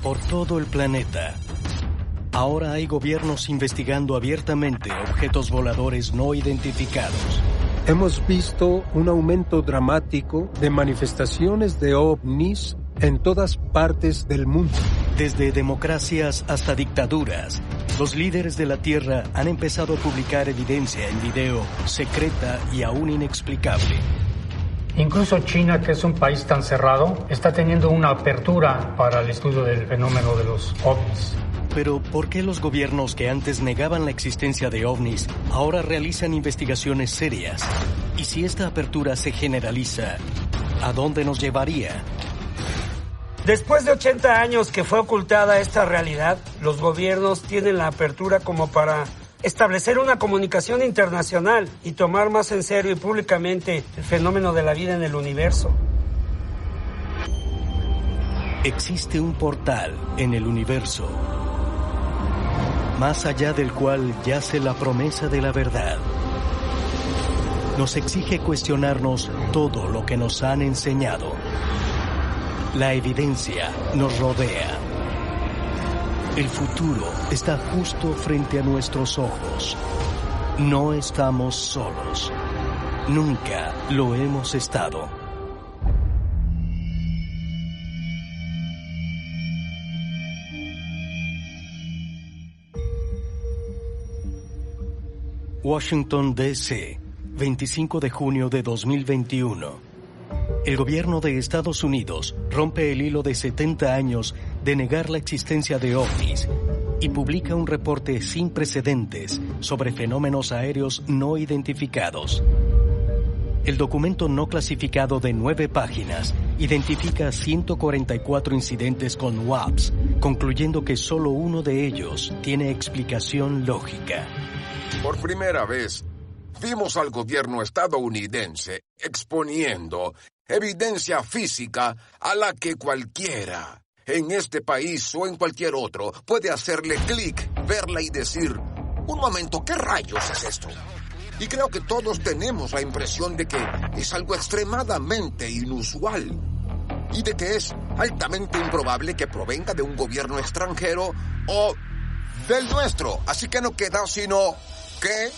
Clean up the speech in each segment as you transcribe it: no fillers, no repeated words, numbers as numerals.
por todo el planeta. Ahora hay gobiernos investigando abiertamente objetos voladores no identificados. Hemos visto un aumento dramático de manifestaciones de ovnis en todas partes del mundo. Desde democracias hasta dictaduras, los líderes de la Tierra han empezado a publicar evidencia en video secreta y aún inexplicable. Incluso China, que es un país tan cerrado, está teniendo una apertura para el estudio del fenómeno de los ovnis. Pero ¿por qué los gobiernos que antes negaban la existencia de ovnis ahora realizan investigaciones serias? Y si esta apertura se generaliza, ¿a dónde nos llevaría? Después de 80 años que fue ocultada esta realidad, los gobiernos tienen la apertura como para establecer una comunicación internacional y tomar más en serio y públicamente el fenómeno de la vida en el universo. Existe un portal en el universo, más allá del cual yace la promesa de la verdad. Nos exige cuestionarnos todo lo que nos han enseñado. La evidencia nos rodea. El futuro está justo frente a nuestros ojos. No estamos solos. Nunca lo hemos estado. Washington, D.C., 25 de junio de 2021. El gobierno de Estados Unidos rompe el hilo de 70 años de negar la existencia de ovnis y publica un reporte sin precedentes sobre fenómenos aéreos no identificados. El documento no clasificado de 9 páginas identifica 144 incidentes con UAPs, concluyendo que solo uno de ellos tiene explicación lógica. Por primera vez, vimos al gobierno estadounidense exponiendo evidencia física a la que cualquiera en este país o en cualquier otro puede hacerle clic, verla y decir, un momento, ¿qué rayos es esto? Y creo que todos tenemos la impresión de que es algo extremadamente inusual y de que es altamente improbable que provenga de un gobierno extranjero o del nuestro. Así que no queda sino que...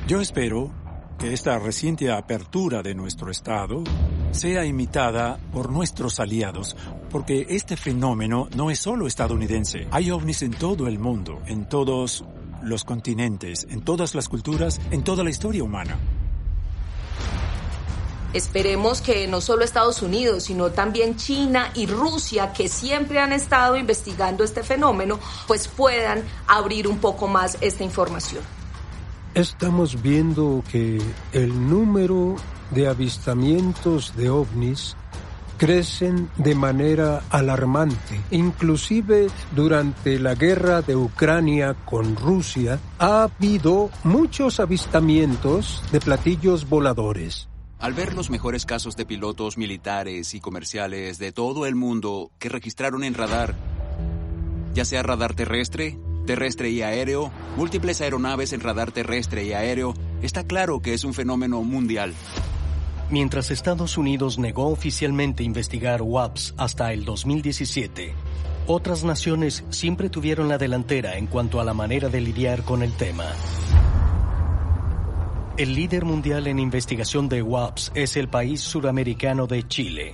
Yo espero que esta reciente apertura de nuestro Estado sea imitada por nuestros aliados, porque este fenómeno no es solo estadounidense. Hay ovnis en todo el mundo, en todos los continentes, en todas las culturas, en toda la historia humana. Esperemos que no solo Estados Unidos, sino también China y Rusia, que siempre han estado investigando este fenómeno, pues puedan abrir un poco más esta información. Estamos viendo que el número de avistamientos de ovnis crecen de manera alarmante. Inclusive durante la guerra de Ucrania con Rusia ha habido muchos avistamientos de platillos voladores. Al ver los mejores casos de pilotos militares y comerciales de todo el mundo que registraron en radar, ya sea radar terrestre y aéreo, múltiples aeronaves en radar terrestre y aéreo, está claro que es un fenómeno mundial. Mientras Estados Unidos negó oficialmente investigar UAPs hasta el 2017, otras naciones siempre tuvieron la delantera en cuanto a la manera de lidiar con el tema. El líder mundial en investigación de UAPs es el país suramericano de Chile.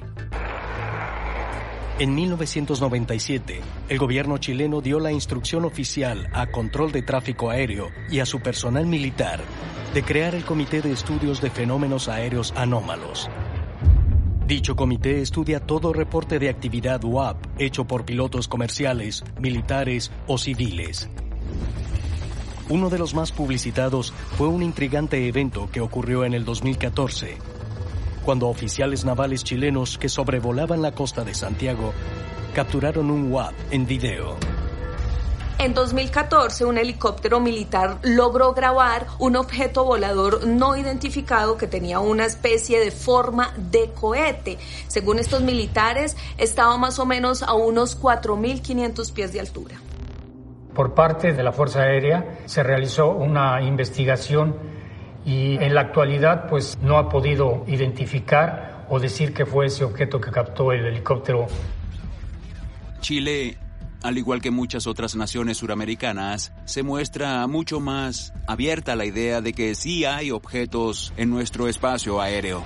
En 1997, el gobierno chileno dio la instrucción oficial a Control de Tráfico Aéreo y a su personal militar de crear el Comité de Estudios de Fenómenos Aéreos Anómalos. Dicho comité estudia todo reporte de actividad UAP hecho por pilotos comerciales, militares o civiles. Uno de los más publicitados fue un intrigante evento que ocurrió en el 2014, cuando oficiales navales chilenos que sobrevolaban la costa de Santiago capturaron un UAP en video. En 2014, un helicóptero militar logró grabar un objeto volador no identificado que tenía una especie de forma de cohete. Según estos militares, estaba más o menos a unos 4.500 pies de altura. Por parte de la Fuerza Aérea se realizó una investigación y en la actualidad pues no ha podido identificar o decir que fue ese objeto que captó el helicóptero. Chile, al igual que muchas otras naciones suramericanas, se muestra mucho más abierta a la idea de que sí hay objetos en nuestro espacio aéreo.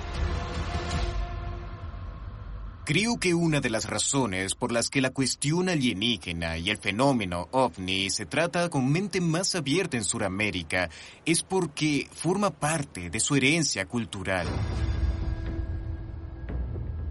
Creo que una de las razones por las que la cuestión alienígena y el fenómeno ovni se trata con mente más abierta en Sudamérica es porque forma parte de su herencia cultural.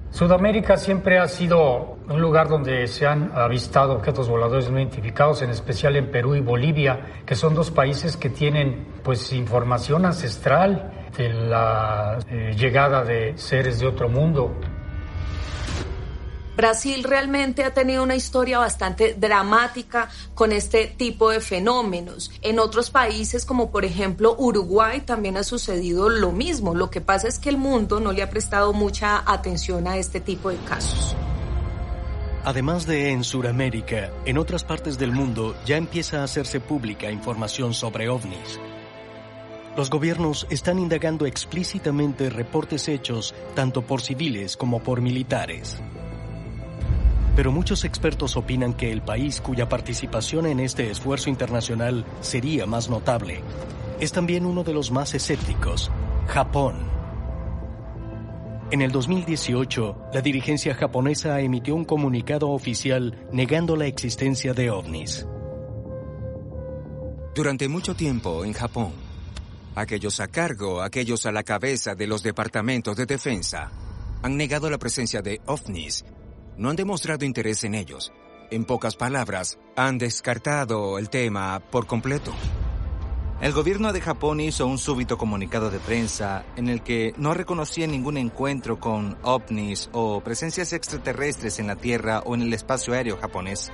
Sudamérica siempre ha sido un lugar donde se han avistado objetos voladores no identificados, en especial en Perú y Bolivia, que son dos países que tienen pues información ancestral de la llegada de seres de otro mundo. Brasil realmente ha tenido una historia bastante dramática con este tipo de fenómenos. En otros países, como por ejemplo Uruguay, también ha sucedido lo mismo. Lo que pasa es que el mundo no le ha prestado mucha atención a este tipo de casos. Además de en Sudamérica, en otras partes del mundo ya empieza a hacerse pública información sobre ovnis. Los gobiernos están indagando explícitamente reportes hechos tanto por civiles como por militares. Pero muchos expertos opinan que el país cuya participación en este esfuerzo internacional sería más notable es también uno de los más escépticos, Japón. En el 2018, la dirigencia japonesa emitió un comunicado oficial negando la existencia de ovnis. Durante mucho tiempo en Japón, aquellos a cargo, aquellos a la cabeza de los departamentos de defensa, han negado la presencia de ovnis. No han demostrado interés en ellos. En pocas palabras, han descartado el tema por completo. El gobierno de Japón hizo un súbito comunicado de prensa en el que no reconocía ningún encuentro con ovnis o presencias extraterrestres en la Tierra o en el espacio aéreo japonés.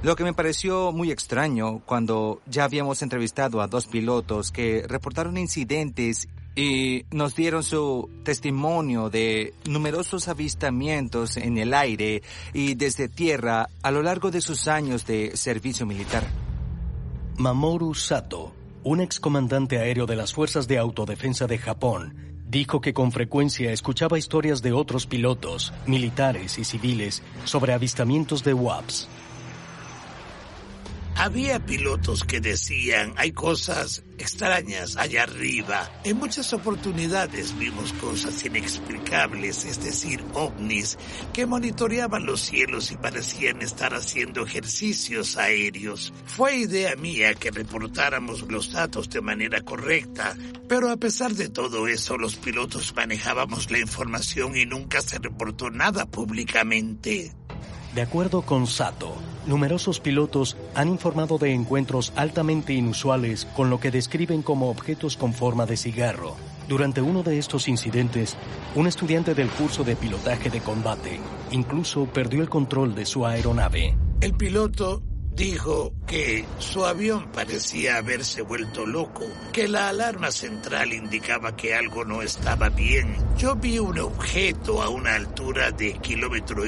Lo que me pareció muy extraño cuando ya habíamos entrevistado a 2 pilotos que reportaron incidentes y nos dieron su testimonio de numerosos avistamientos en el aire y desde tierra a lo largo de sus años de servicio militar. Mamoru Sato, un excomandante aéreo de las Fuerzas de Autodefensa de Japón, dijo que con frecuencia escuchaba historias de otros pilotos, militares y civiles sobre avistamientos de UAPs. Había pilotos que decían, hay cosas extrañas allá arriba. En muchas oportunidades vimos cosas inexplicables, es decir, ovnis, que monitoreaban los cielos y parecían estar haciendo ejercicios aéreos. Fue idea mía que reportáramos los datos de manera correcta, pero a pesar de todo eso, los pilotos manejábamos la información y nunca se reportó nada públicamente. De acuerdo con Sato, numerosos pilotos han informado de encuentros altamente inusuales con lo que describen como objetos con forma de cigarro. Durante uno de estos incidentes, un estudiante del curso de pilotaje de combate incluso perdió el control de su aeronave. El piloto dijo que su avión parecía haberse vuelto loco, que la alarma central indicaba que algo no estaba bien. Yo vi un objeto a una altura de 1,5 kilómetros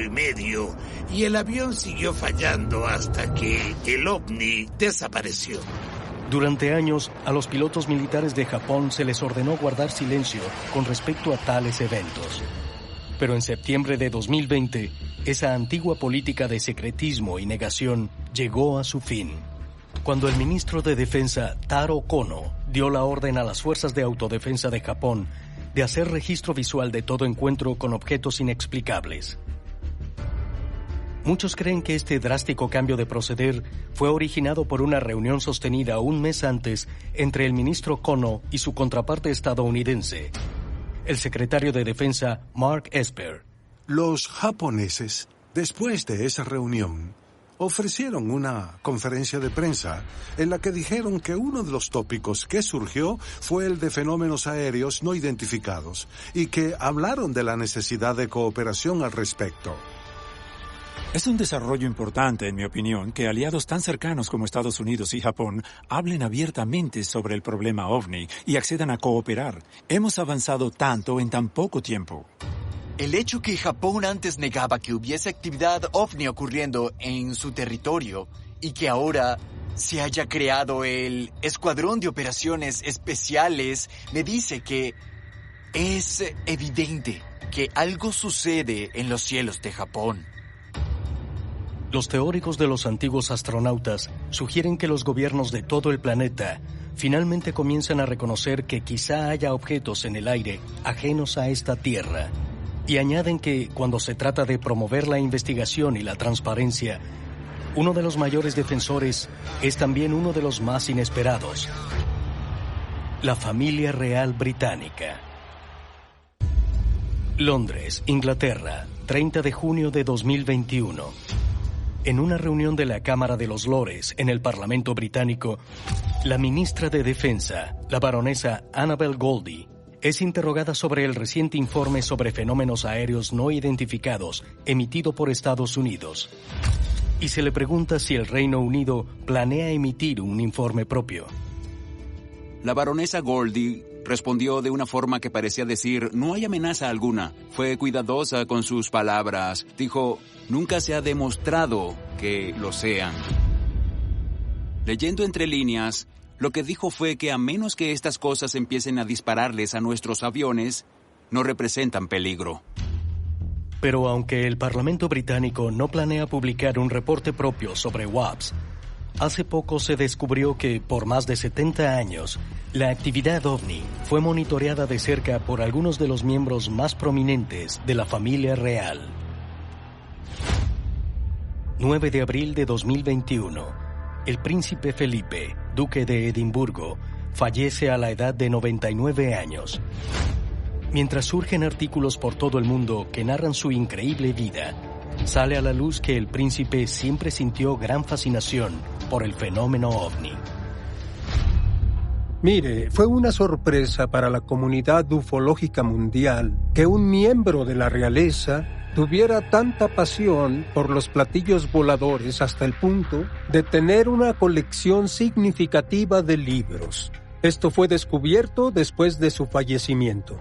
y el avión siguió fallando hasta que el ovni desapareció. Durante años, a los pilotos militares de Japón se les ordenó guardar silencio con respecto a tales eventos. Pero en septiembre de 2020, esa antigua política de secretismo y negación llegó a su fin, cuando el ministro de Defensa, Taro Kono, dio la orden a las Fuerzas de Autodefensa de Japón de hacer registro visual de todo encuentro con objetos inexplicables. Muchos creen que este drástico cambio de proceder fue originado por una reunión sostenida un mes antes entre el ministro Kono y su contraparte estadounidense, el secretario de Defensa Mark Esper. Los japoneses, después de esa reunión, ofrecieron una conferencia de prensa en la que dijeron que uno de los tópicos que surgió fue el de fenómenos aéreos no identificados y que hablaron de la necesidad de cooperación al respecto. Es un desarrollo importante, en mi opinión, que aliados tan cercanos como Estados Unidos y Japón hablen abiertamente sobre el problema ovni y accedan a cooperar. Hemos avanzado tanto en tan poco tiempo. El hecho que Japón antes negaba que hubiese actividad ovni ocurriendo en su territorio y que ahora se haya creado el Escuadrón de Operaciones Especiales me dice que es evidente que algo sucede en los cielos de Japón. Los teóricos de los antiguos astronautas sugieren que los gobiernos de todo el planeta finalmente comienzan a reconocer que quizá haya objetos en el aire ajenos a esta Tierra, y añaden que cuando se trata de promover la investigación y la transparencia, uno de los mayores defensores es también uno de los más inesperados: la familia real británica. Londres, Inglaterra, 30 de junio de 2021. En una reunión de la Cámara de los Lores en el Parlamento británico, la ministra de Defensa, la baronesa Annabel Goldie, es interrogada sobre el reciente informe sobre fenómenos aéreos no identificados emitido por Estados Unidos. Y se le pregunta si el Reino Unido planea emitir un informe propio. La baronesa Goldie respondió de una forma que parecía decir: no hay amenaza alguna. Fue cuidadosa con sus palabras. Dijo: nunca se ha demostrado que lo sean. Leyendo entre líneas, lo que dijo fue que a menos que estas cosas empiecen a dispararles a nuestros aviones, no representan peligro. Pero aunque el Parlamento británico no planea publicar un reporte propio sobre WAPS, hace poco se descubrió que, por más de 70 años, la actividad OVNI fue monitoreada de cerca por algunos de los miembros más prominentes de la familia real. 9 de abril de 2021. El príncipe Felipe, duque de Edimburgo, fallece a la edad de 99 años. Mientras surgen artículos por todo el mundo que narran su increíble vida, sale a la luz que el príncipe siempre sintió gran fascinación por el fenómeno OVNI. Mire, fue una sorpresa para la comunidad ufológica mundial que un miembro de la realeza tuviera tanta pasión por los platillos voladores hasta el punto de tener una colección significativa de libros. Esto fue descubierto después de su fallecimiento.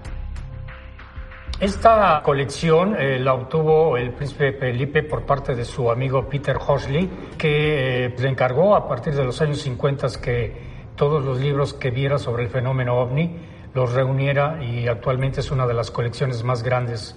Esta colección la obtuvo el príncipe Felipe por parte de su amigo Peter Horsley, que le encargó a partir de los años 50 que todos los libros que viera sobre el fenómeno OVNI los reuniera, y actualmente es una de las colecciones más grandes.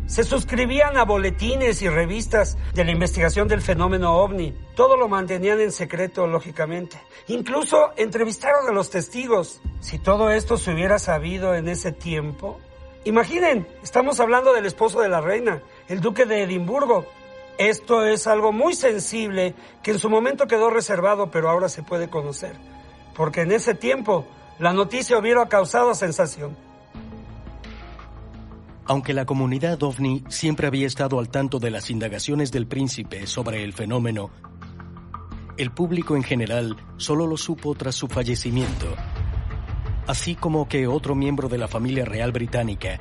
Se suscribían a boletines y revistas de la investigación del fenómeno OVNI. Todo lo mantenían en secreto, lógicamente. Incluso entrevistaron a los testigos. Si todo esto se hubiera sabido en ese tiempo... Imaginen, estamos hablando del esposo de la reina, el duque de Edimburgo. Esto es algo muy sensible que en su momento quedó reservado, pero ahora se puede conocer. Porque en ese tiempo la noticia hubiera causado sensación. Aunque la comunidad OVNI siempre había estado al tanto de las indagaciones del príncipe sobre el fenómeno, el público en general solo lo supo tras su fallecimiento, así como que otro miembro de la familia real británica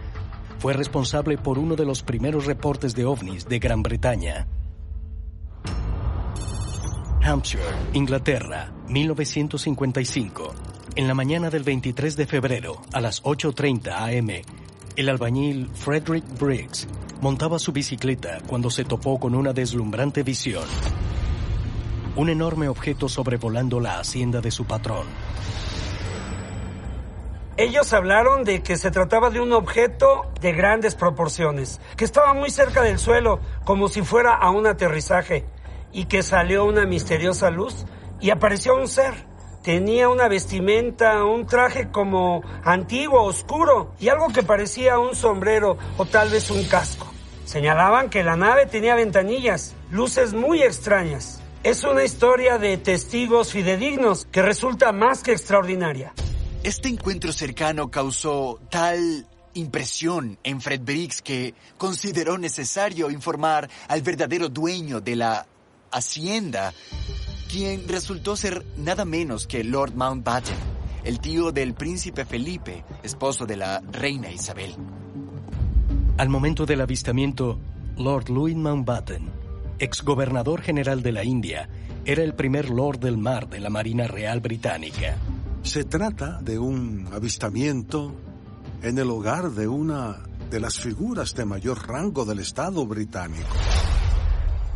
fue responsable por uno de los primeros reportes de OVNIs de Gran Bretaña. Hampshire, Inglaterra, 1955. En la mañana del 23 de febrero, a las 8:30 a.m., el albañil Frederick Briggs montaba su bicicleta cuando se topó con una deslumbrante visión. Un enorme objeto sobrevolando la hacienda de su patrón. Ellos hablaron de que se trataba de un objeto de grandes proporciones, que estaba muy cerca del suelo, como si fuera a un aterrizaje, y que salió una misteriosa luz y apareció un ser. Tenía una vestimenta, un traje como antiguo, oscuro, y algo que parecía un sombrero o tal vez un casco. Señalaban que la nave tenía ventanillas, luces muy extrañas. Es una historia de testigos fidedignos que resulta más que extraordinaria. Este encuentro cercano causó tal impresión en Fred Briggs que consideró necesario informar al verdadero dueño de la hacienda, quien resultó ser nada menos que Lord Mountbatten, el tío del príncipe Felipe, esposo de la reina Isabel. Al momento del avistamiento, Lord Louis Mountbatten, exgobernador general de la India, era el primer Lord del Mar de la Marina Real Británica. Se trata de un avistamiento en el hogar de una de las figuras de mayor rango del Estado británico.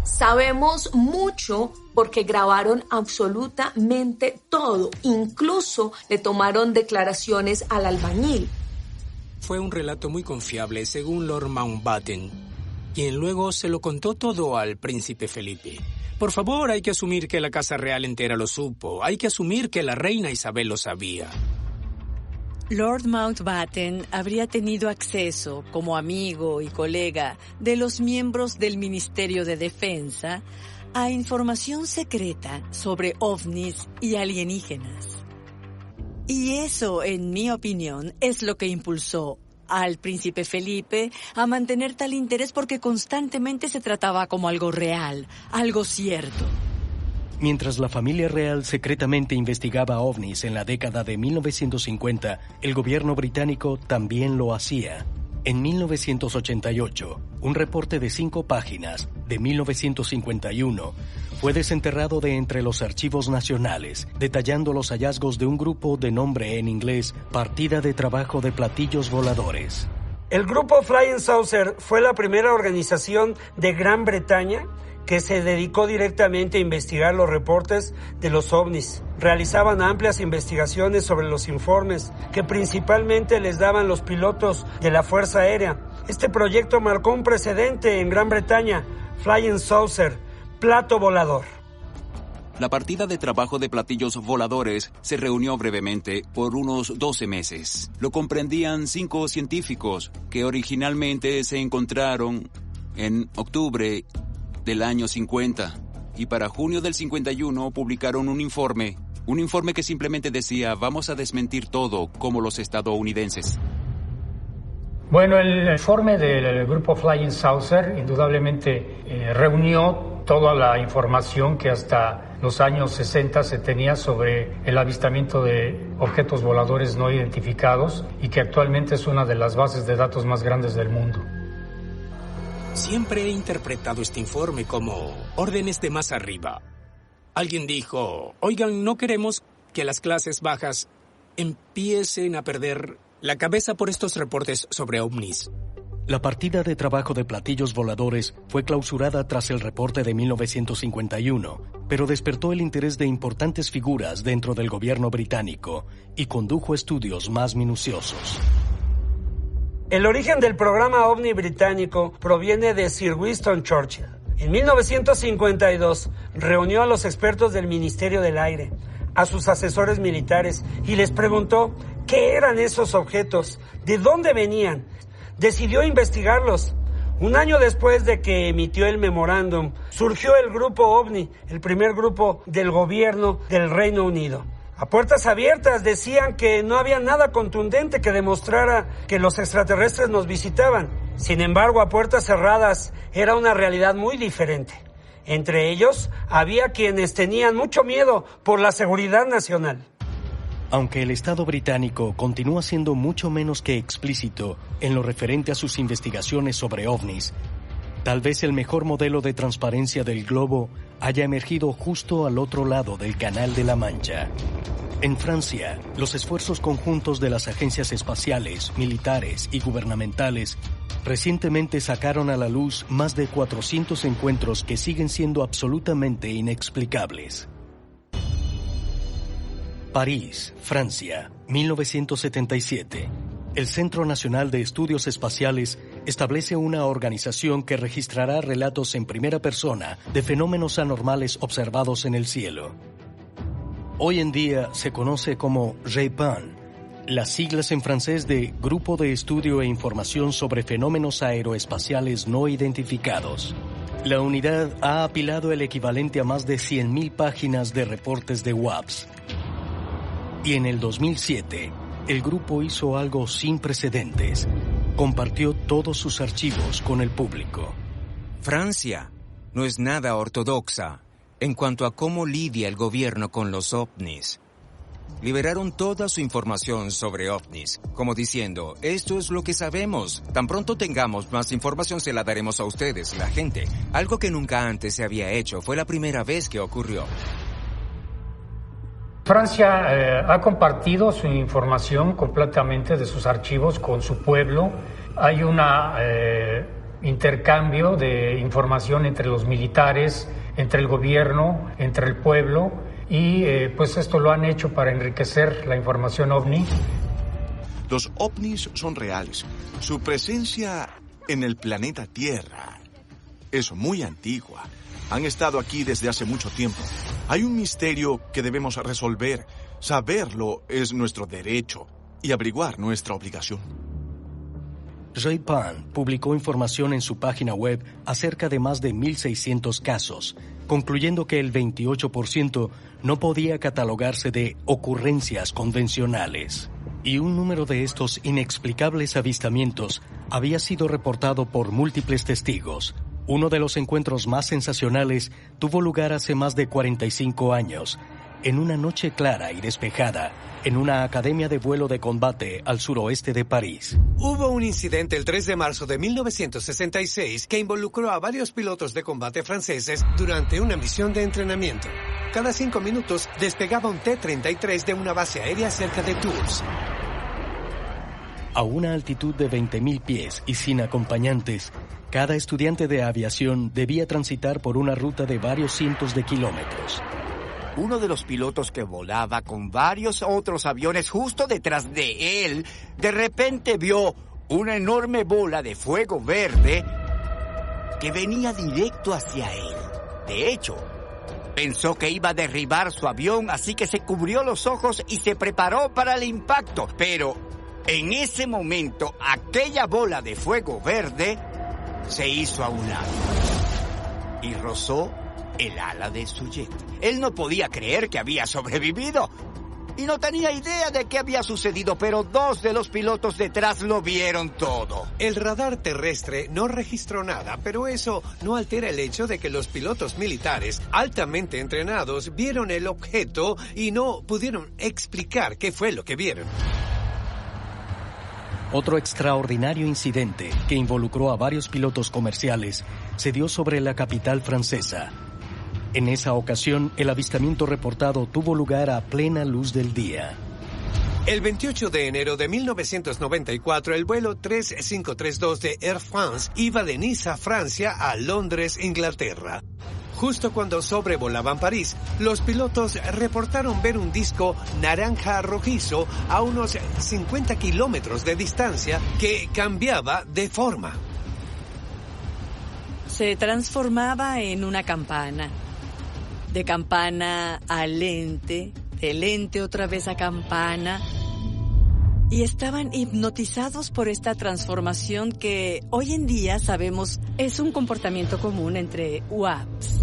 Sabemos mucho porque grabaron absolutamente todo. Incluso le tomaron declaraciones al albañil. Fue un relato muy confiable, según Lord Mountbatten. quien luego se lo contó todo al príncipe Felipe. Por favor, hay que asumir que la Casa Real entera lo supo. Hay que asumir que la reina Isabel lo sabía. Lord Mountbatten habría tenido acceso, como amigo y colega de los miembros del Ministerio de Defensa, a información secreta sobre ovnis y alienígenas. Y eso, en mi opinión, es lo que impulsó al príncipe Felipe a mantener tal interés, porque constantemente se trataba como algo real, algo cierto. Mientras la familia real secretamente investigaba ovnis en la década de 1950, el gobierno británico también lo hacía. En 1988, un reporte de 5 páginas, de 1951, fue desenterrado de entre los archivos nacionales, detallando los hallazgos de un grupo de nombre en inglés Partida de Trabajo de Platillos Voladores. El grupo Flying Saucer fue la primera organización de Gran Bretaña que se dedicó directamente a investigar los reportes de los ovnis. Realizaban amplias investigaciones sobre los informes que principalmente les daban los pilotos de la Fuerza Aérea. Este proyecto marcó un precedente en Gran Bretaña, Flying Saucer, plato volador. La partida de trabajo de platillos voladores se reunió brevemente por unos 12 meses. Lo comprendían 5 científicos que originalmente se encontraron en octubre del año 50, y para junio del 51 publicaron un informe que simplemente decía: vamos a desmentir todo como los estadounidenses. Bueno, el informe del grupo Flying Saucer indudablemente reunió toda la información que hasta los años 60 se tenía sobre el avistamiento de objetos voladores no identificados, y que actualmente es una de las bases de datos más grandes del mundo. Siempre he interpretado este informe como órdenes de más arriba. Alguien dijo: oigan, no queremos que las clases bajas empiecen a perder la cabeza por estos reportes sobre ovnis. La partida de trabajo de platillos voladores fue clausurada tras el reporte de 1951, pero despertó el interés de importantes figuras dentro del gobierno británico y condujo estudios más minuciosos. El origen del programa OVNI británico proviene de Sir Winston Churchill. En 1952 reunió a los expertos del Ministerio del Aire, a sus asesores militares, y les preguntó qué eran esos objetos, de dónde venían. Decidió investigarlos. Un año después de que emitió el memorándum, surgió el grupo OVNI, el primer grupo del gobierno del Reino Unido. A puertas abiertas decían que no había nada contundente que demostrara que los extraterrestres nos visitaban. Sin embargo, a puertas cerradas era una realidad muy diferente. Entre ellos, había quienes tenían mucho miedo por la seguridad nacional. Aunque el Estado británico continúa siendo mucho menos que explícito en lo referente a sus investigaciones sobre ovnis, tal vez el mejor modelo de transparencia del globo haya emergido justo al otro lado del Canal de la Mancha. En Francia, los esfuerzos conjuntos de las agencias espaciales, militares y gubernamentales recientemente sacaron a la luz más de 400 encuentros que siguen siendo absolutamente inexplicables. París, Francia, 1977. El Centro Nacional de Estudios Espaciales establece una organización que registrará relatos en primera persona de fenómenos anormales observados en el cielo. Hoy en día se conoce como GEPAN, las siglas en francés de Grupo de Estudio e Información sobre Fenómenos Aeroespaciales No Identificados. La unidad ha apilado el equivalente a más de 100.000 páginas de reportes de WAPS. Y en el 2007, el grupo hizo algo sin precedentes. Compartió todos sus archivos con el público. Francia no es nada ortodoxa en cuanto a cómo lidia el gobierno con los ovnis. Liberaron toda su información sobre ovnis, como diciendo: esto es lo que sabemos. Tan pronto tengamos más información se la daremos a ustedes, la gente. Algo que nunca antes se había hecho. Fue la primera vez que ocurrió. Francia ha compartido su información completamente de sus archivos con su pueblo. Hay un intercambio de información entre los militares, entre el gobierno, entre el pueblo, y pues esto lo han hecho para enriquecer la información OVNI. Los ovnis son reales. Su presencia en el planeta Tierra es muy antigua. Han estado aquí desde hace mucho tiempo. Hay un misterio que debemos resolver. Saberlo es nuestro derecho y averiguar nuestra obligación. Ray Pan publicó información en su página web acerca de más de 1.600 casos, concluyendo que el 28% no podía catalogarse de ocurrencias convencionales. Y un número de estos inexplicables avistamientos había sido reportado por múltiples testigos. Uno de los encuentros más sensacionales tuvo lugar hace más de 45 años, en una noche clara y despejada, en una academia de vuelo de combate al suroeste de París. Hubo un incidente el 3 de marzo de 1966 que involucró a varios pilotos de combate franceses durante una misión de entrenamiento. Cada 5 minutos despegaba un T-33 de una base aérea cerca de Tours. A una altitud de 20.000 pies y sin acompañantes, cada estudiante de aviación debía transitar por una ruta de varios cientos de kilómetros. Uno de los pilotos que volaba con varios otros aviones justo detrás de él, de repente vio una enorme bola de fuego verde que venía directo hacia él. De hecho, pensó que iba a derribar su avión, así que se cubrió los ojos y se preparó para el impacto. Pero en ese momento, aquella bola de fuego verde se hizo a un lado y rozó el ala de su jet. Él no podía creer que había sobrevivido y no tenía idea de qué había sucedido, pero 2 de los pilotos detrás lo vieron todo. El radar terrestre no registró nada, pero eso no altera el hecho de que los pilotos militares altamente entrenados vieron el objeto y no pudieron explicar qué fue lo que vieron. Otro extraordinario incidente que involucró a varios pilotos comerciales se dio sobre la capital francesa. En esa ocasión, el avistamiento reportado tuvo lugar a plena luz del día. El 28 de enero de 1994, el vuelo 3532 de Air France iba de Niza, Francia, a Londres, Inglaterra. Justo cuando sobrevolaban París, los pilotos reportaron ver un disco naranja rojizo a unos 50 kilómetros de distancia que cambiaba de forma. Se transformaba en una campana. De campana a lente, de lente otra vez a campana. Y estaban hipnotizados por esta transformación que hoy en día sabemos es un comportamiento común entre UAPs.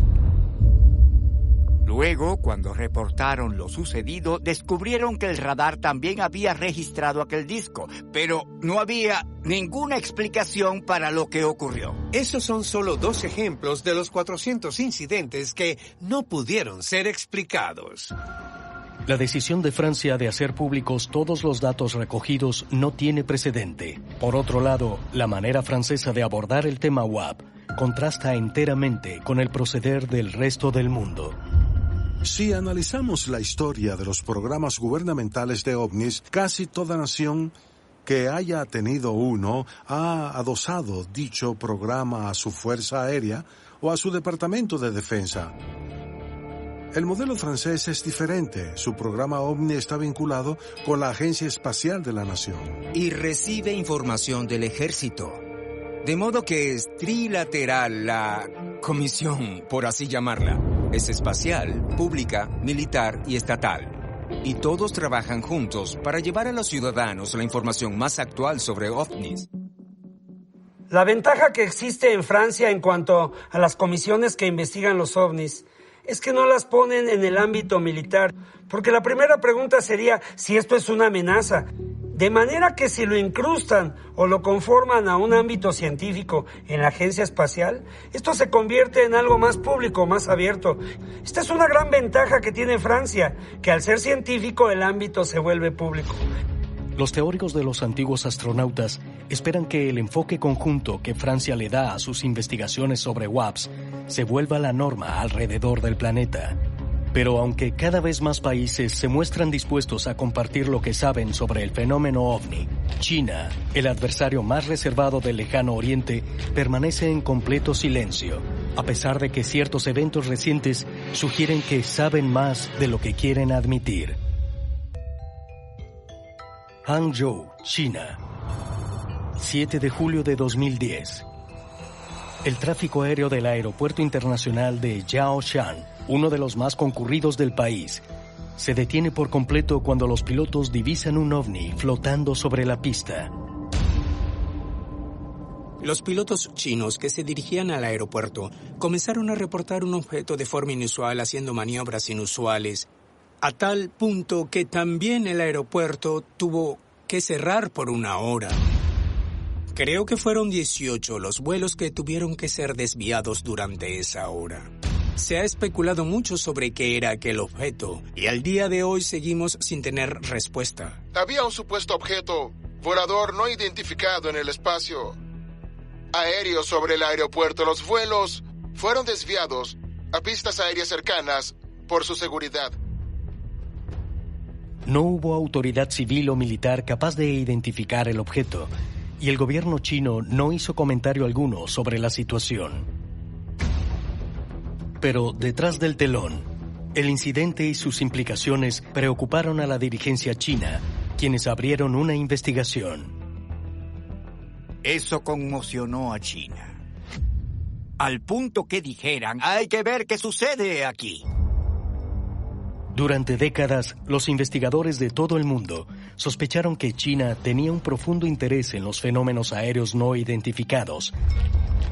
Luego, cuando reportaron lo sucedido, descubrieron que el radar también había registrado aquel disco, pero no había ninguna explicación para lo que ocurrió. Esos son solo 2 ejemplos de los 400 incidentes que no pudieron ser explicados. La decisión de Francia de hacer públicos todos los datos recogidos no tiene precedente. Por otro lado, la manera francesa de abordar el tema UAP contrasta enteramente con el proceder del resto del mundo. Si analizamos la historia de los programas gubernamentales de ovnis, casi toda nación que haya tenido uno ha adosado dicho programa a su fuerza aérea o a su departamento de defensa. El modelo francés es diferente. Su programa OVNI está vinculado con la Agencia Espacial de la Nación. Y recibe información del ejército. De modo que es trilateral la comisión, por así llamarla. Es espacial, pública, militar y estatal. Y todos trabajan juntos para llevar a los ciudadanos la información más actual sobre ovnis. La ventaja que existe en Francia en cuanto a las comisiones que investigan los ovnis es que no las ponen en el ámbito militar, porque la primera pregunta sería si esto es una amenaza. De manera que si lo incrustan o lo conforman a un ámbito científico en la agencia espacial, esto se convierte en algo más público, más abierto. Esta es una gran ventaja que tiene Francia, que al ser científico el ámbito se vuelve público. Los teóricos de los antiguos astronautas esperan que el enfoque conjunto que Francia le da a sus investigaciones sobre UAPs se vuelva la norma alrededor del planeta. Pero aunque cada vez más países se muestran dispuestos a compartir lo que saben sobre el fenómeno OVNI, China, el adversario más reservado del Lejano Oriente, permanece en completo silencio, a pesar de que ciertos eventos recientes sugieren que saben más de lo que quieren admitir. Hangzhou, China, 7 de julio de 2010. El tráfico aéreo del Aeropuerto Internacional de Jiaoshan, uno de los más concurridos del país, se detiene por completo cuando los pilotos divisan un ovni flotando sobre la pista. Los pilotos chinos que se dirigían al aeropuerto comenzaron a reportar un objeto de forma inusual haciendo maniobras inusuales, a tal punto que también el aeropuerto tuvo que cerrar por una hora. Creo que fueron 18 los vuelos que tuvieron que ser desviados durante esa hora. Se ha especulado mucho sobre qué era aquel objeto y al día de hoy seguimos sin tener respuesta. Había un supuesto objeto volador no identificado en el espacio aéreo sobre el aeropuerto. Los vuelos fueron desviados a pistas aéreas cercanas por su seguridad. No hubo autoridad civil o militar capaz de identificar el objeto, y el gobierno chino no hizo comentario alguno sobre la situación. Pero detrás del telón, el incidente y sus implicaciones preocuparon a la dirigencia china, quienes abrieron una investigación. Eso conmocionó a China, al punto que dijeran, hay que ver qué sucede aquí. Durante décadas, los investigadores de todo el mundo sospecharon que China tenía un profundo interés en los fenómenos aéreos no identificados.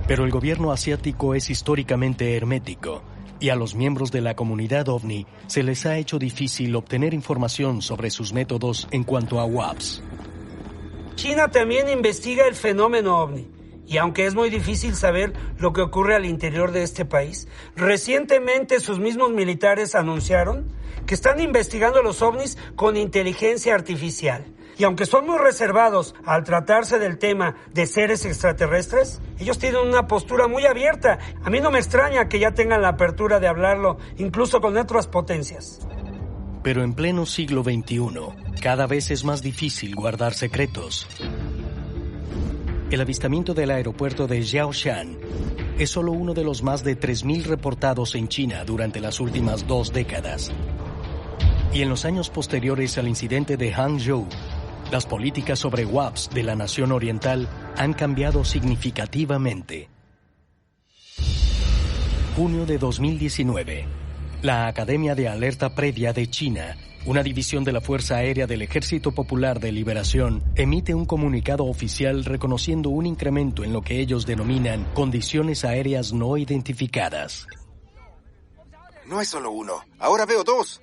Pero el gobierno asiático es históricamente hermético, y a los miembros de la comunidad OVNI se les ha hecho difícil obtener información sobre sus métodos en cuanto a WAPs. China también investiga el fenómeno OVNI, y aunque es muy difícil saber lo que ocurre al interior de este país, recientemente sus mismos militares anunciaron que están investigando los OVNIs con inteligencia artificial. Y aunque son muy reservados al tratarse del tema de seres extraterrestres, ellos tienen una postura muy abierta. A mí no me extraña que ya tengan la apertura de hablarlo, incluso con otras potencias. Pero en pleno siglo XXI, cada vez es más difícil guardar secretos. El avistamiento del aeropuerto de Jiaoshan es solo uno de los más de 3.000 reportados en China durante las últimas 2 décadas. Y en los años posteriores al incidente de Hangzhou, las políticas sobre WAPs de la nación oriental han cambiado significativamente. Junio de 2019. La Academia de Alerta Previa de China, una división de la Fuerza Aérea del Ejército Popular de Liberación, emite un comunicado oficial reconociendo un incremento en lo que ellos denominan condiciones aéreas no identificadas. No es solo uno, ahora veo 2.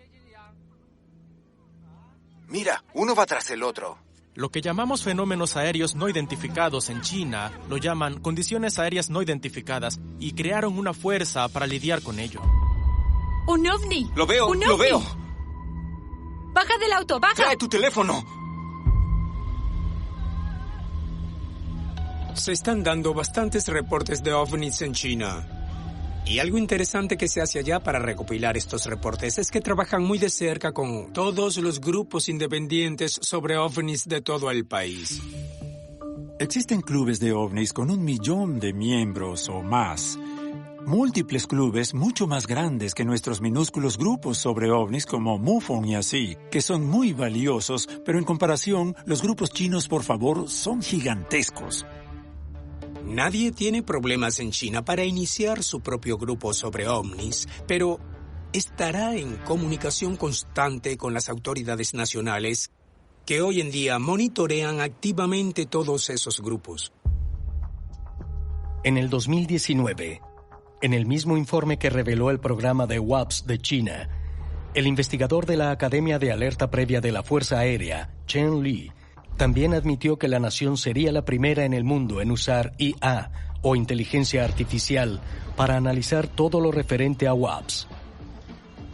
Mira, uno va tras el otro. Lo que llamamos fenómenos aéreos no identificados en China lo llaman condiciones aéreas no identificadas y crearon una fuerza para lidiar con ello. ¡Un ovni! ¡Lo veo! ¡Un ovni! ¡Lo veo! ¡Baja del auto! ¡Baja! ¡Trae tu teléfono! Se están dando bastantes reportes de ovnis en China. Y algo interesante que se hace allá para recopilar estos reportes es que trabajan muy de cerca con todos los grupos independientes sobre ovnis de todo el país. Existen clubes de ovnis con 1 millón de miembros o más. Múltiples clubes mucho más grandes que nuestros minúsculos grupos sobre ovnis como MUFON y así, que son muy valiosos, pero en comparación, los grupos chinos, por favor, son gigantescos. Nadie tiene problemas en China para iniciar su propio grupo sobre ovnis, pero estará en comunicación constante con las autoridades nacionales que hoy en día monitorean activamente todos esos grupos. En el 2019, en el mismo informe que reveló el programa de WAPs de China, el investigador de la Academia de Alerta Previa de la Fuerza Aérea, Chen Li, también admitió que la nación sería la primera en el mundo en usar IA, o inteligencia artificial, para analizar todo lo referente a WAPs.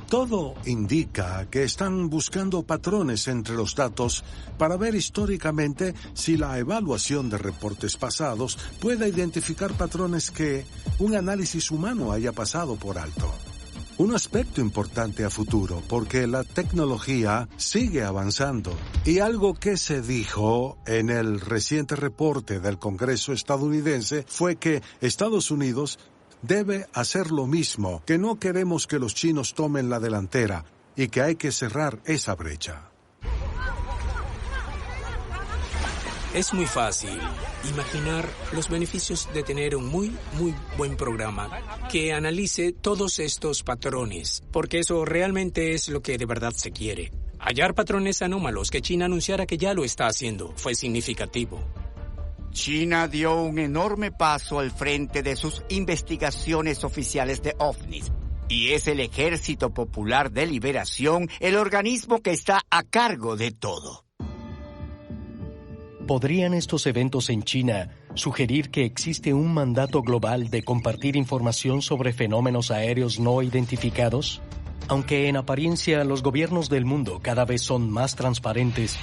Todo indica que están buscando patrones entre los datos para ver históricamente si la evaluación de reportes pasados puede identificar patrones que un análisis humano haya pasado por alto. Un aspecto importante a futuro, porque la tecnología sigue avanzando. Y algo que se dijo en el reciente reporte del Congreso estadounidense fue que Estados Unidos debe hacer lo mismo, que no queremos que los chinos tomen la delantera y que hay que cerrar esa brecha. Es muy fácil imaginar los beneficios de tener un muy buen programa que analice todos estos patrones, porque eso realmente es lo que de verdad se quiere. Hallar patrones anómalos que China anunciara que ya lo está haciendo fue significativo. China dio un enorme paso al frente de sus investigaciones oficiales de ovnis. Y es el Ejército Popular de Liberación el organismo que está a cargo de todo. ¿Podrían estos eventos en China sugerir que existe un mandato global de compartir información sobre fenómenos aéreos no identificados? Aunque en apariencia los gobiernos del mundo cada vez son más transparentes,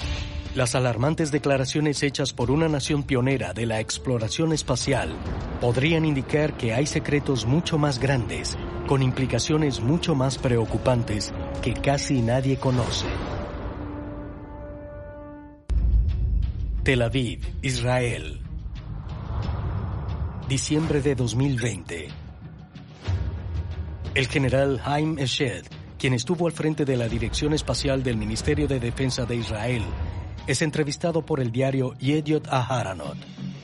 las alarmantes declaraciones hechas por una nación pionera de la exploración espacial podrían indicar que hay secretos mucho más grandes, con implicaciones mucho más preocupantes que casi nadie conoce. Tel Aviv, Israel. Diciembre de 2020. El general Haim Eshed, quien estuvo al frente de la Dirección Espacial del Ministerio de Defensa de Israel, es entrevistado por el diario Yediot Aharonot.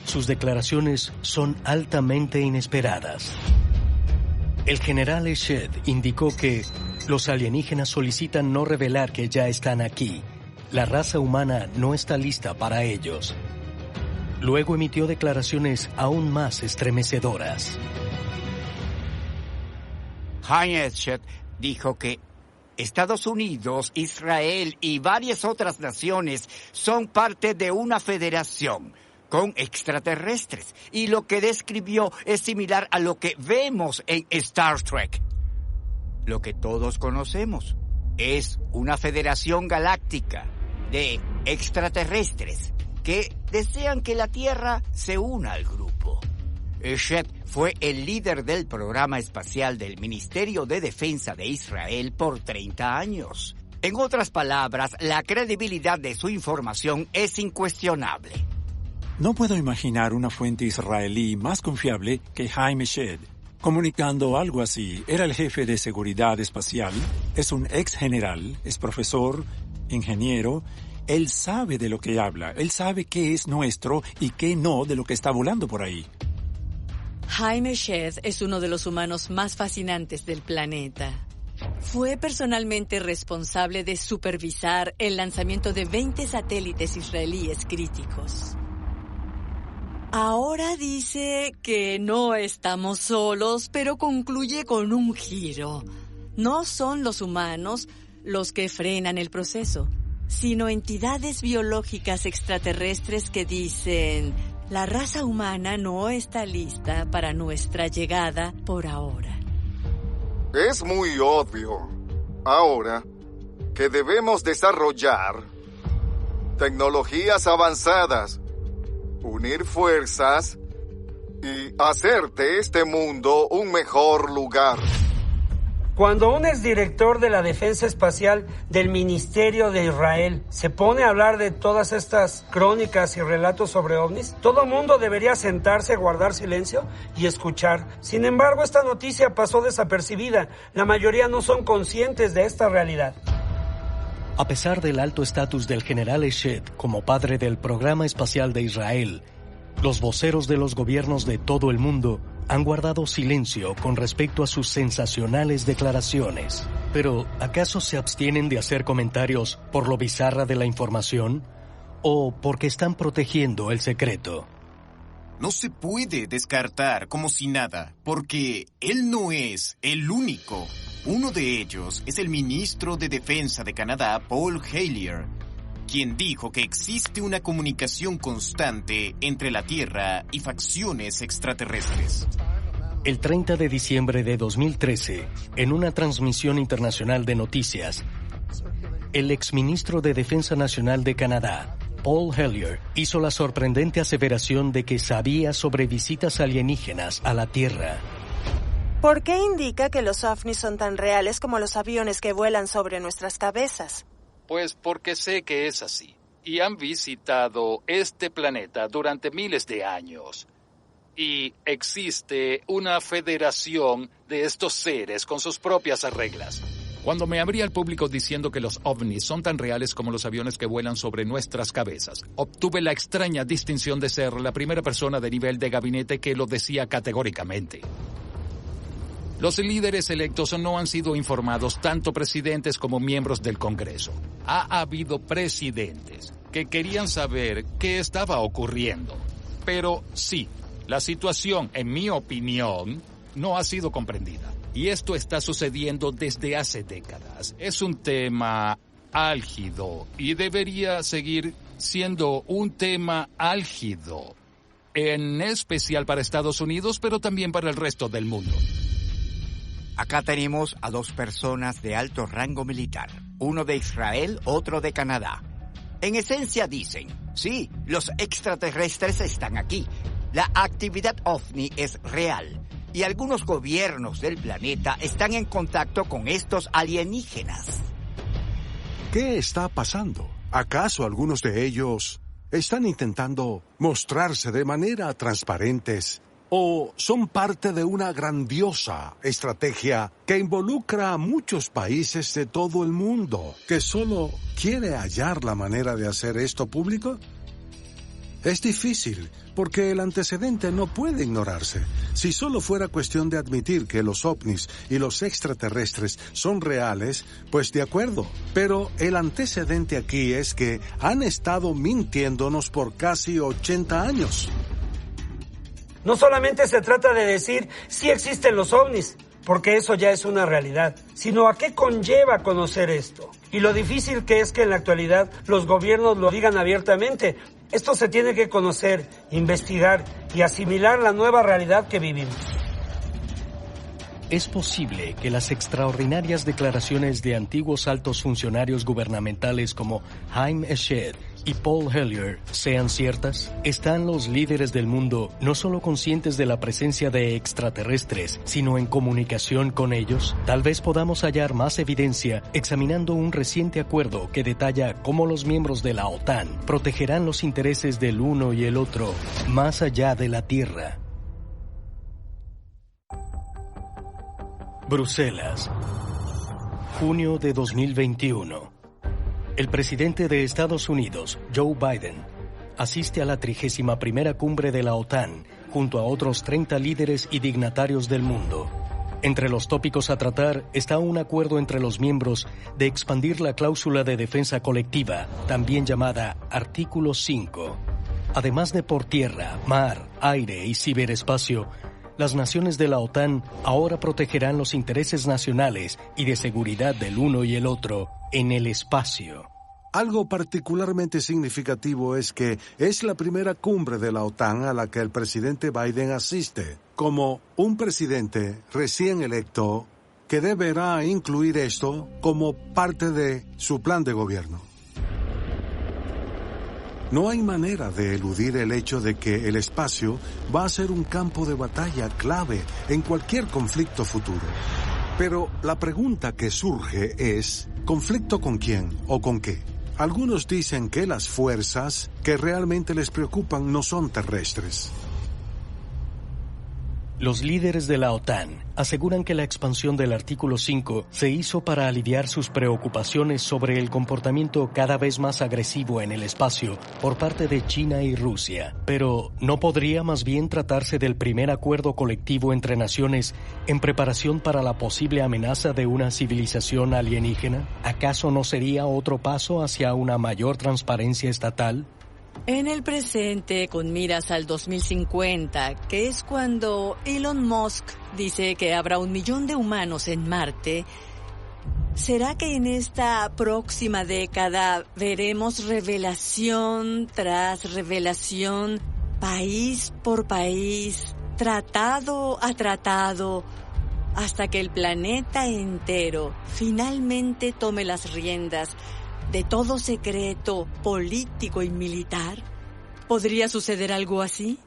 Sus declaraciones son altamente inesperadas. El general Eshed indicó que los alienígenas solicitan no revelar que ya están aquí. La raza humana no está lista para ellos. Luego emitió declaraciones aún más estremecedoras. Haim Eshed dijo que Estados Unidos, Israel y varias otras naciones son parte de una federación con extraterrestres, y lo que describió es similar a lo que vemos en Star Trek. Lo que todos conocemos es una federación galáctica de extraterrestres que desean que la Tierra se una al grupo. Eshed fue el líder del programa espacial del Ministerio de Defensa de Israel por 30 años. En otras palabras, la credibilidad de su información es incuestionable. No puedo imaginar una fuente israelí más confiable que Haim Eshed. Comunicando algo así, era el jefe de seguridad espacial, es un ex general, es profesor, ingeniero. Él sabe de lo que habla, él sabe qué es nuestro y qué no de lo que está volando por ahí. Haim Eshed es uno de los humanos más fascinantes del planeta. Fue personalmente responsable de supervisar el lanzamiento de 20 satélites israelíes críticos. Ahora dice que no estamos solos, pero concluye con un giro. No son los humanos los que frenan el proceso, sino entidades biológicas extraterrestres que dicen: la raza humana no está lista para nuestra llegada por ahora. Es muy obvio ahora que debemos desarrollar tecnologías avanzadas, unir fuerzas y hacer de este mundo un mejor lugar. Cuando un exdirector de la Defensa Espacial del Ministerio de Israel se pone a hablar de todas estas crónicas y relatos sobre ovnis, todo mundo debería sentarse, guardar silencio y escuchar. Sin embargo, esta noticia pasó desapercibida. La mayoría no son conscientes de esta realidad. A pesar del alto estatus del general Eshed como padre del programa espacial de Israel, los voceros de los gobiernos de todo el mundo han guardado silencio con respecto a sus sensacionales declaraciones. Pero, ¿acaso se abstienen de hacer comentarios por lo bizarra de la información? ¿O porque están protegiendo el secreto? No se puede descartar como si nada, porque él no es el único. Uno de ellos es el ministro de Defensa de Canadá, Paul Hellyer, quien dijo que existe una comunicación constante entre la Tierra y facciones extraterrestres. El 30 de diciembre de 2013, en una transmisión internacional de noticias, el exministro de Defensa Nacional de Canadá, Paul Hellyer, hizo la sorprendente aseveración de que sabía sobre visitas alienígenas a la Tierra. ¿Por qué indica que los ovnis son tan reales como los aviones que vuelan sobre nuestras cabezas? Pues porque sé que es así, y han visitado este planeta durante miles de años. Y existe una federación de estos seres con sus propias reglas. Cuando me abrí al público diciendo que los ovnis son tan reales como los aviones que vuelan sobre nuestras cabezas, obtuve la extraña distinción de ser la primera persona de nivel de gabinete que lo decía categóricamente. Los líderes electos no han sido informados, tanto presidentes como miembros del Congreso. Ha habido presidentes que querían saber qué estaba ocurriendo. Pero sí, la situación, en mi opinión, no ha sido comprendida. Y esto está sucediendo desde hace décadas. Es un tema álgido y debería seguir siendo un tema álgido, en especial para Estados Unidos, pero también para el resto del mundo. Acá tenemos a dos personas de alto rango militar, uno de Israel, otro de Canadá. En esencia dicen, sí, los extraterrestres están aquí. La actividad OVNI es real. Y algunos gobiernos del planeta están en contacto con estos alienígenas. ¿Qué está pasando? ¿Acaso algunos de ellos están intentando mostrarse de manera transparentes o son parte de una grandiosa estrategia que involucra a muchos países de todo el mundo que solo quiere hallar la manera de hacer esto público? Es difícil, porque el antecedente no puede ignorarse. Si solo fuera cuestión de admitir que los ovnis y los extraterrestres son reales, pues de acuerdo. Pero el antecedente aquí es que han estado mintiéndonos por casi 80 años. No solamente se trata de decir si existen los ovnis, porque eso ya es una realidad, sino a qué conlleva conocer esto. Y lo difícil que es que en la actualidad los gobiernos lo digan abiertamente. Esto se tiene que conocer, investigar y asimilar la nueva realidad que vivimos. Es posible que las extraordinarias declaraciones de antiguos altos funcionarios gubernamentales como Haim Eshed y Paul Hellyer sean ciertas. ¿Están los líderes del mundo no solo conscientes de la presencia de extraterrestres, sino en comunicación con ellos? Tal vez podamos hallar más evidencia examinando un reciente acuerdo que detalla cómo los miembros de la OTAN protegerán los intereses del uno y el otro más allá de la Tierra. Bruselas, junio de 2021. El presidente de Estados Unidos, Joe Biden, asiste a la 31ª cumbre de la OTAN junto a otros 30 líderes y dignatarios del mundo. Entre los tópicos a tratar está un acuerdo entre los miembros de expandir la cláusula de defensa colectiva, también llamada Artículo 5. Además de por tierra, mar, aire y ciberespacio, las naciones de la OTAN ahora protegerán los intereses nacionales y de seguridad del uno y el otro en el espacio. Algo particularmente significativo es que es la primera cumbre de la OTAN a la que el presidente Biden asiste, como un presidente recién electo que deberá incluir esto como parte de su plan de gobierno. No hay manera de eludir el hecho de que el espacio va a ser un campo de batalla clave en cualquier conflicto futuro. Pero la pregunta que surge es, ¿conflicto con quién o con qué? Algunos dicen que las fuerzas que realmente les preocupan no son terrestres. Los líderes de la OTAN aseguran que la expansión del Artículo 5 se hizo para aliviar sus preocupaciones sobre el comportamiento cada vez más agresivo en el espacio por parte de China y Rusia. Pero, ¿no podría más bien tratarse del primer acuerdo colectivo entre naciones en preparación para la posible amenaza de una civilización alienígena? ¿Acaso no sería otro paso hacia una mayor transparencia estatal? En el presente, con miras al 2050, que es cuando Elon Musk dice que habrá 1 millón de humanos en Marte, ¿será que en esta próxima década veremos revelación tras revelación, país por país, tratado a tratado, hasta que el planeta entero finalmente tome las riendas de todo secreto político y militar? ¿Podría suceder algo así?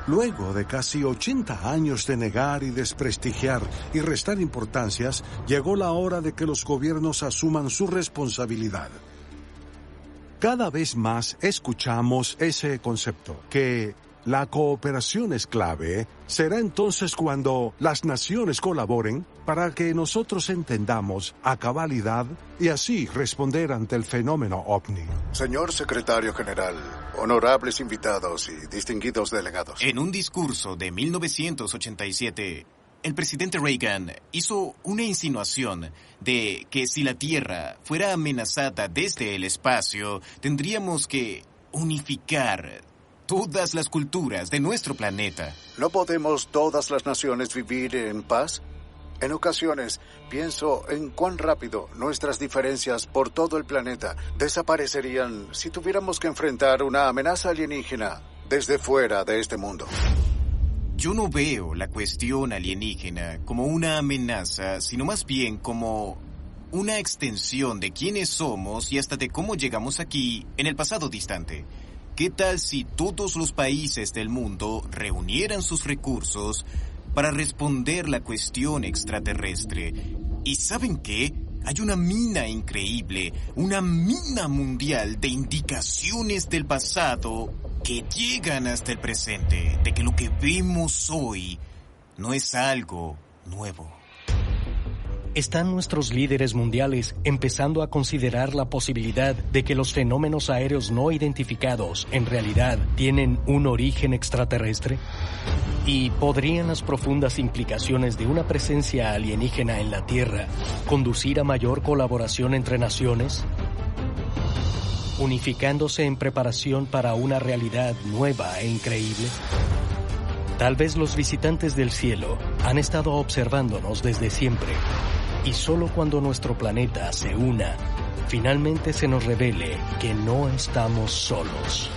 Luego de casi 80 años de negar y desprestigiar y restar importancias, llegó la hora de que los gobiernos asuman su responsabilidad. Cada vez más escuchamos ese concepto, que La cooperación es clave. Será entonces cuando las naciones colaboren para que nosotros entendamos a cabalidad y así responder ante el fenómeno ovni. Señor Secretario General, honorables invitados y distinguidos delegados. En un discurso de 1987, el presidente Reagan hizo una insinuación de que si la Tierra fuera amenazada desde el espacio, tendríamos que unificar todas las culturas de nuestro planeta. ¿No podemos todas las naciones vivir en paz? En ocasiones pienso en cuán rápido nuestras diferencias por todo el planeta desaparecerían si tuviéramos que enfrentar una amenaza alienígena desde fuera de este mundo. Yo no veo la cuestión alienígena como una amenaza, sino más bien como una extensión de quiénes somos y hasta de cómo llegamos aquí en el pasado distante. ¿Qué tal si todos los países del mundo reunieran sus recursos para responder la cuestión extraterrestre? ¿Y saben qué? Hay una mina increíble, una mina mundial de indicaciones del pasado que llegan hasta el presente, de que lo que vemos hoy no es algo nuevo. ¿Están nuestros líderes mundiales empezando a considerar la posibilidad de que los fenómenos aéreos no identificados en realidad tienen un origen extraterrestre? ¿Y podrían las profundas implicaciones de una presencia alienígena en la Tierra conducir a mayor colaboración entre naciones, unificándose en preparación para una realidad nueva e increíble? Tal vez los visitantes del cielo han estado observándonos desde siempre. Y solo cuando nuestro planeta se una, finalmente se nos revele que no estamos solos.